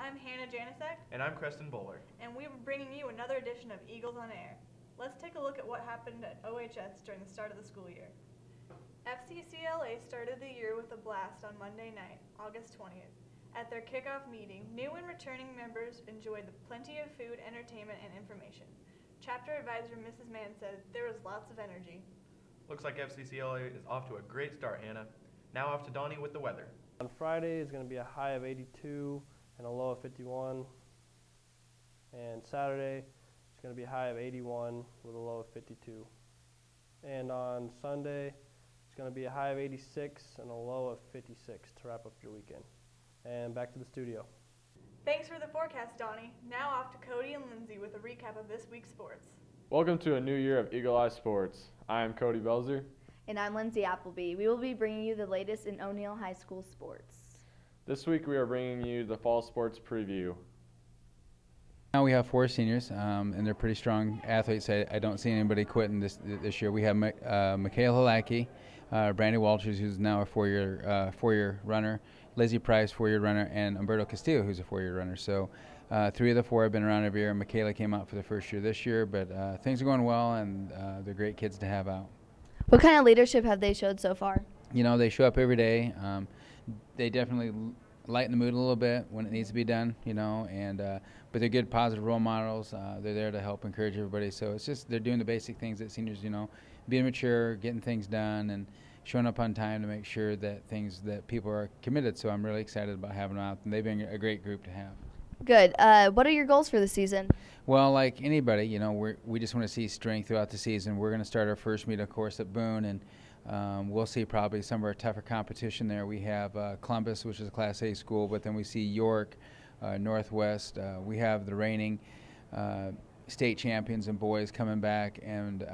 I'm Hannah Janisek. And I'm Creston Bowler. And we are bringing you another edition of Eagles on Air. Let's take a look at what happened at OHS during the start of the school year. FCCLA started the year with a blast on Monday night, August 20th. At their kickoff meeting, new and returning members enjoyed plenty of food, entertainment, and information. Chapter advisor Mrs. Mann said there was lots of energy. Looks like FCCLA is off to a great start, Hannah. Now off to Donnie with the weather. On Friday is going to be a high of 82 and a low of 51. And Saturday it's going to be a high of 81 with a low of 52. And on Sunday it's going to be a high of 86 and a low of 56 to wrap up your weekend. And back to the studio. Thanks for the forecast, Donnie. Now off to Cody and Lindsay with a recap of this week's sports. Welcome to a new year of Eagle Eye Sports. I am Cody Belzer. And I'm Lindsay Appleby. We will be bringing you the latest in O'Neill High School sports. This week we are bringing you the fall sports preview. Now we have 4 seniors, and they're pretty strong athletes. I don't see anybody quitting this year. We have Michaela Halacki, Brandy Walters, who's now a four-year runner, Lizzie Price, 4-year runner, and Umberto Castillo, who's a 4-year runner. So 3 of the 4 have been around every year. Michaela came out for the first year this year, but things are going well, and they're great kids to have out. What kind of leadership have they showed so far? You know, they show up every day. They definitely lighten the mood a little bit when it needs to be done, you know, and but they're good, positive role models. They're there to help encourage everybody. So it's just they're doing the basic things that seniors, you know, being mature, getting things done, and showing up on time to make sure that people are committed. So I'm really excited about having them out, and they've been a great group to have. Good. What are your goals for the season? Well, like anybody, you know, we just want to see strength throughout the season. We're going to start our first meet, of course, at Boone, and we'll see probably some of our tougher competition there. We have Columbus, which is a Class A school, but then we see York, Northwest. We have the reigning state champions and boys coming back, and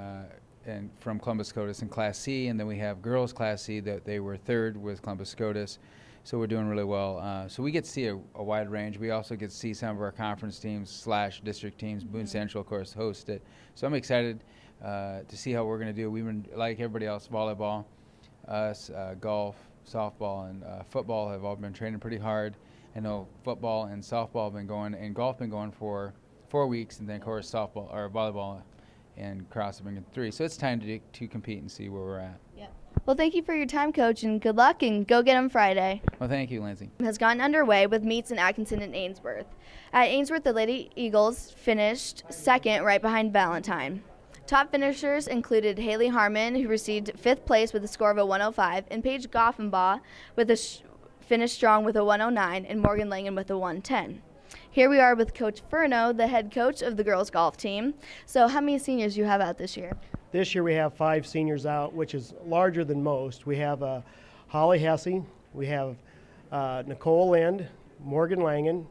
from Columbus SCOTUS in Class C, and then we have girls Class C that they were 3rd with Columbus SCOTUS. So we're doing really well. So we get to see a wide range. We also get to see some of our conference teams / district teams. Boone Central, of course, host it. So I'm excited to see how we're going to do. We've been, like everybody else, volleyball, us, golf, softball, and football have all been training pretty hard. I know football and softball have been going, and golf been going for 4 weeks, and then, of course, softball or volleyball and cross have been 3. So it's time to compete and see where we're at. Yeah. Well, thank you for your time, Coach, and good luck, and go get them Friday. Well, thank you, Lindsay. Has gotten underway with meets in Atkinson and Ainsworth. At Ainsworth, the Lady Eagles finished 2nd right behind Valentine. Top finishers included Haley Harmon, who received 5th place with a score of a 105, and Paige Goffenbaugh with finished strong with a 109, and Morgan Langen with a 110. Here we are with Coach Furno, the head coach of the girls golf team. So how many seniors do you have out this year? This year we have 5 seniors out, which is larger than most. We have Holly Hesse, we have Nicole Lind, Morgan Langen,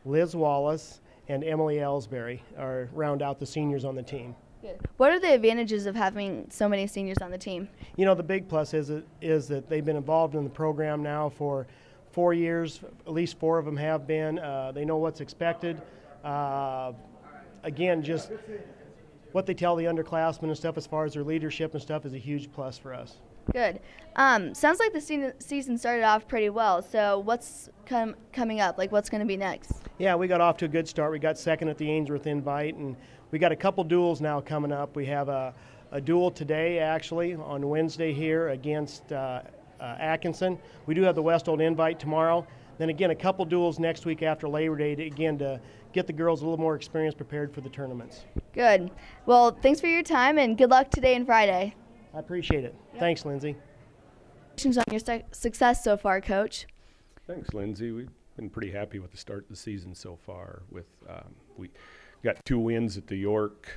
Liz Wallace, and Emily Ellsbury are round out the seniors on the team. Good. What are the advantages of having so many seniors on the team? You know, the big plus is that they've been involved in the program now for 4 years. At least 4 of them have been. They know what's expected. Again, just what they tell the underclassmen and stuff as far as their leadership and stuff is a huge plus for us. Good. Sounds like the season started off pretty well. So what's coming up? Like, what's going to be next? Yeah, we got off to a good start. We got 2nd at the Ainsworth Invite, and we got a couple duels now coming up. We have a duel today, actually, on Wednesday here against Atkinson. We do have the West Old Invite tomorrow. Then again, a couple duels next week after Labor Day to get the girls a little more experience prepared for the tournaments. Good. Well, thanks for your time, and good luck today and Friday. I appreciate it. Yep. Thanks, Lindsay. Congratulations on your success so far, Coach. Thanks, Lindsay. We've been pretty happy with the start of the season so far. We got 2 wins at the York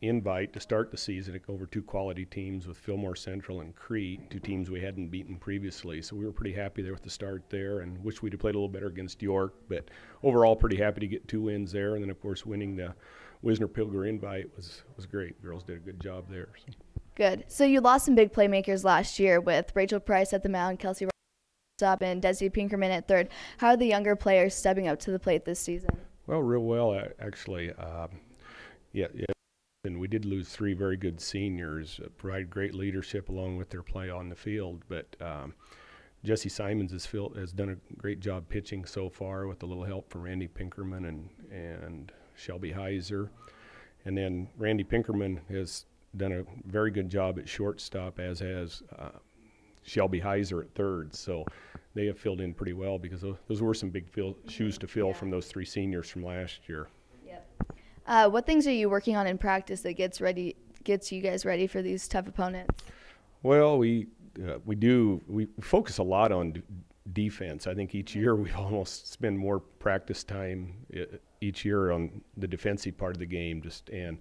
Invite to start the season over 2 quality teams with Fillmore Central and Crete, 2 teams we hadn't beaten previously. So we were pretty happy there with the start there, and wish we'd have played a little better against York. But overall, pretty happy to get 2 wins there, and then of course winning the Wisner-Pilger Invite was great. Girls did a good job there. So. Good. So you lost some big playmakers last year with Rachel Price at the mound, Kelsey up, and Desi Pinkerman at 3rd. How are the younger players stepping up to the plate this season? Well, real well, actually. Yeah. And we did lose 3 very good seniors, provide great leadership along with their play on the field. But Jesse Simons has done a great job pitching so far with a little help from Randy Pinkerman and Shelby Heiser. And then Randy Pinkerman has done a very good job at shortstop, as has Shelby Heiser at third. So they have filled in pretty well, because those were some big shoes to fill from those 3 seniors from last year. Yep. What things are you working on in practice that gets you guys ready for these tough opponents? Well, we focus a lot on defense. I think each year we almost spend more practice time each year on the defensive part of the game, and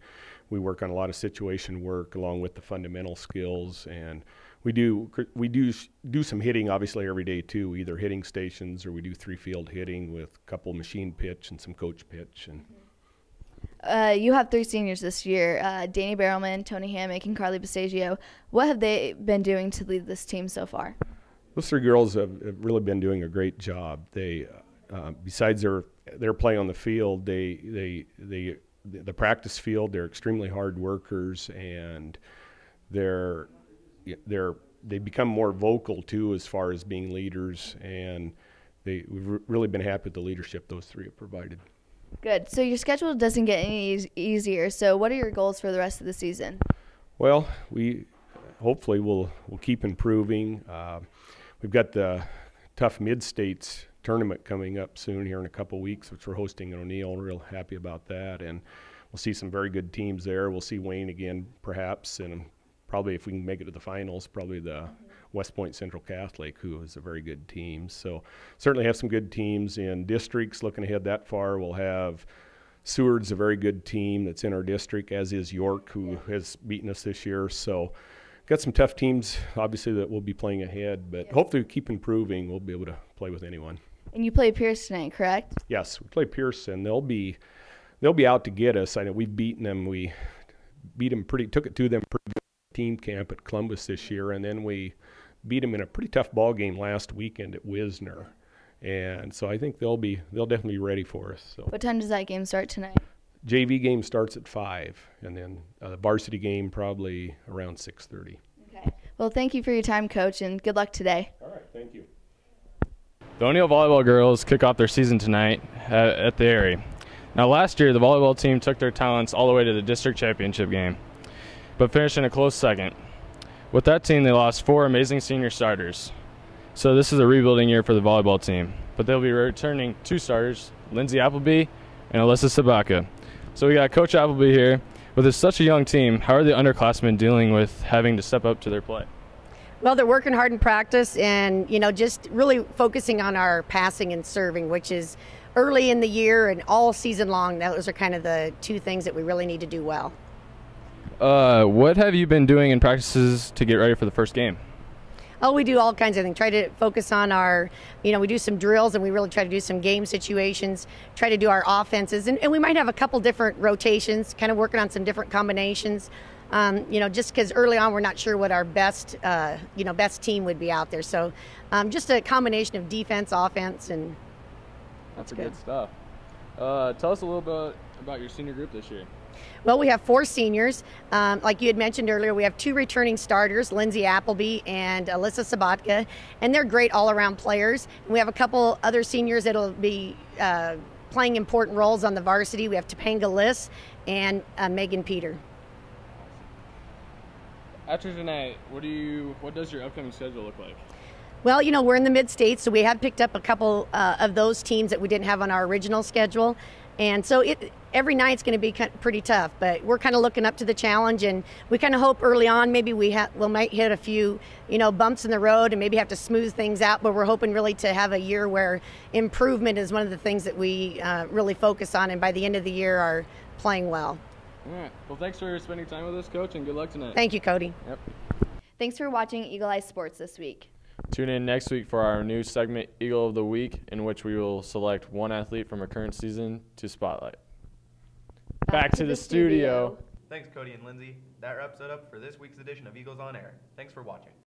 we work on a lot of situation work along with the fundamental skills, and we do some hitting obviously every day too, either hitting stations or we do 3-field hitting with a couple machine pitch and some coach pitch. And you have 3 seniors this year, Danny Barrelman, Tony Hammock, and Carly Basagio. What have they been doing to lead this team so far? Those 3 girls have really been doing a great job. They, besides their play on the field, the practice field, they're extremely hard workers, and they become more vocal too as far as being leaders, and we've really been happy with the leadership those 3 have provided. Good. So your schedule doesn't get any easier. So what are your goals for the rest of the season? Well, hopefully we'll keep improving. We've got the tough Mid-States tournament coming up soon here in a couple weeks, which we're hosting in O'Neill. Real happy about that, and we'll see some very good teams there. We'll see Wayne again, perhaps, and probably if we can make it to the finals, probably the West Point Central Catholic, who is a very good team. So certainly have some good teams in districts. Looking ahead that far, we'll have Seward's a very good team that's in our district, as is York, who has beaten us this year. So got some tough teams, obviously, that we'll be playing ahead, but hopefully we keep improving. We'll be able to play with anyone. And you play Pierce tonight, correct? Yes, we play Pearson. They'll be out to get us. I know we've beaten them. We took it to them pretty good team camp at Columbus this year, and then we beat them in a pretty tough ball game last weekend at Wisner. And so I think they'll definitely be ready for us. So. What time does that game start tonight? JV game starts at 5, and then the varsity game probably around 6:30. Okay. Well, thank you for your time, Coach, and good luck today. All right, thank you. The O'Neill volleyball girls kick off their season tonight at the Airy. Now, last year the volleyball team took their talents all the way to the district championship game, but finished in a close second. With that team, they lost 4 amazing senior starters. So this is a rebuilding year for the volleyball team, but they'll be returning 2 starters, Lindsay Appleby and Alyssa Sabaka. So we got Coach Appleby here. With such a young team, how are the underclassmen dealing with having to step up to their play? Well, they're working hard in practice and, just really focusing on our passing and serving, which is early in the year and all season long. Those are kind of the 2 things that we really need to do well. What have you been doing in practices to get ready for the first game? Oh, we do all kinds of things. Try to focus on our, we do some drills and we really try to do some game situations, try to do our offenses. And we might have a couple different rotations, kind of working on some different combinations. Just because early on we're not sure what our best team would be out there. So just a combination of defense, offense, and that's good stuff. Tell us a little bit about your senior group this year. Well, we have 4 seniors. Like you had mentioned earlier, we have 2 returning starters, Lindsay Appleby and Alyssa Sabatka, and they're great all-around players. And we have a couple other seniors that'll be playing important roles on the varsity. We have Topanga Liss and Megan Peter. After tonight, what does your upcoming schedule look like? Well, we're in the Mid-States, so we have picked up a couple of those teams that we didn't have on our original schedule. And so every night's going to be pretty tough, but we're kind of looking up to the challenge, and we kind of hope early on maybe we might hit a few, bumps in the road and maybe have to smooth things out, but we're hoping really to have a year where improvement is one of the things that we really focus on, and by the end of the year are playing well. All right. Well, thanks for spending time with us, Coach, and good luck tonight. Thank you, Cody. Yep. Thanks for watching Eagle Eye Sports this week. Tune in next week for our new segment, Eagle of the Week, in which we will select one athlete from our current season to spotlight. Back to the studio. Thanks, Cody and Lindsay. That wraps it up for this week's edition of Eagles on Air. Thanks for watching.